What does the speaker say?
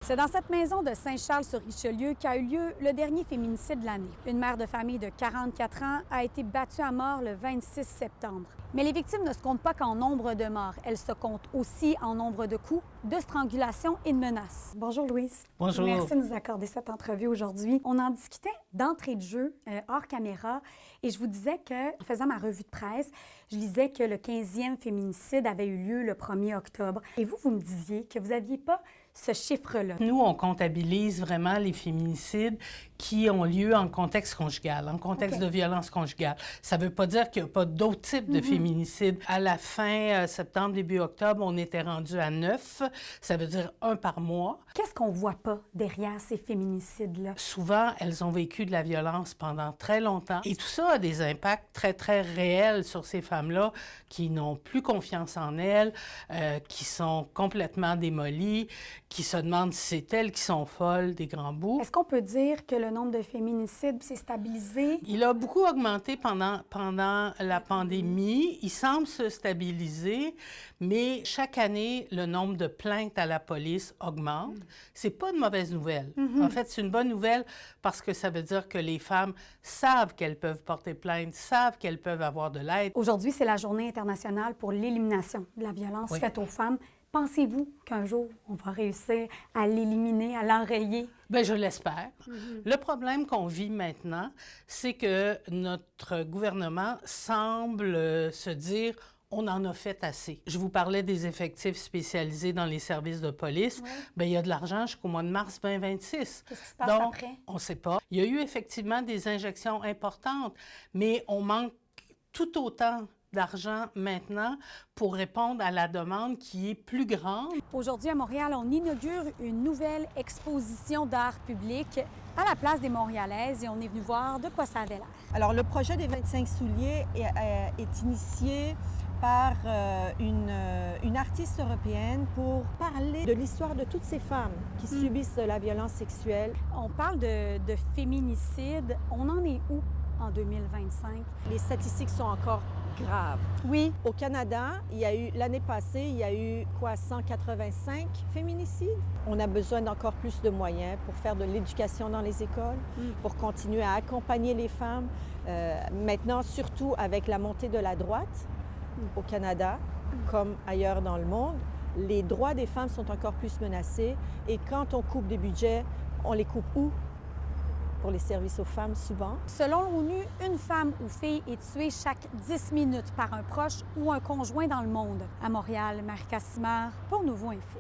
C'est dans cette maison de Saint-Charles-sur-Richelieu qu'a eu lieu le dernier féminicide de l'année. Une mère de famille de 44 ans a été battue à mort le 26 septembre. Mais les victimes ne se comptent pas qu'en nombre de morts. Elles se comptent aussi en nombre de coups, de strangulation et de menaces. Bonjour Louise. Bonjour. Merci de nous accorder cette entrevue aujourd'hui. On en discutait d'entrée de jeu, hors caméra, et je vous disais que, en faisant ma revue de presse, je lisais que le 15e féminicide avait eu lieu le 1er octobre. Et vous me disiez que vous n'aviez pas ce chiffre-là. Nous, on comptabilise vraiment les féminicides qui ont lieu en contexte conjugal, en contexte de violence conjugale. Ça ne veut pas dire qu'il n'y a pas d'autres types de féminicides. À la fin septembre, début octobre, on était rendu à 9. Ça veut dire 1 par mois. Qu'est-ce qu'on ne voit pas derrière ces féminicides-là? Souvent, elles ont vécu de la violence pendant très longtemps. Et tout ça a des impacts très, très réels sur ces femmes-là qui n'ont plus confiance en elles, qui sont complètement démolies, qui se demandent si c'est elles qui sont folles des grands bouts. Est-ce qu'on peut dire que le nombre de féminicides s'est stabilisé? Il a beaucoup augmenté pendant la pandémie. Il semble se stabiliser, mais chaque année, le nombre de plaintes à la police augmente. C'est pas une mauvaise nouvelle. En fait, c'est une bonne nouvelle parce que ça veut dire que les femmes savent qu'elles peuvent porter plainte, savent qu'elles peuvent avoir de l'aide. Aujourd'hui, c'est la Journée internationale pour l'élimination de la violence faite aux femmes. Pensez-vous qu'un jour, on va réussir à l'éliminer, à l'enrayer? Bien, je l'espère. Le problème qu'on vit maintenant, c'est que notre gouvernement semble se dire on en a fait assez. Je vous parlais des effectifs spécialisés dans les services de police. Bien, il y a de l'argent jusqu'au mois de mars 2026. Qu'est-ce qui se passe Donc, après? on ne sait pas. Il y a eu effectivement des injections importantes, mais on manque tout autant d'argent maintenant pour répondre à la demande qui est plus grande. Aujourd'hui, à Montréal, on inaugure une nouvelle exposition d'art public à la place des Montréalaises et on est venu voir de quoi ça avait l'air. Alors, le projet des 25 souliers est initié par une artiste européenne pour parler de l'histoire de toutes ces femmes qui subissent de la violence sexuelle. On parle de féminicide. On en est où en 2025? Les statistiques sont encore graves. Oui. Au Canada, l'année passée, il y a eu 185 féminicides. On a besoin d'encore plus de moyens pour faire de l'éducation dans les écoles, pour continuer à accompagner les femmes. Maintenant, surtout avec la montée de la droite au Canada, comme ailleurs dans le monde, les droits des femmes sont encore plus menacés. Et quand on coupe des budgets, on les coupe où? Pour les services aux femmes, souvent. Selon l'ONU, une femme ou fille est tuée chaque 10 minutes par un proche ou un conjoint dans le monde. À Montréal, Marie Cassimard pour Nouveau Info.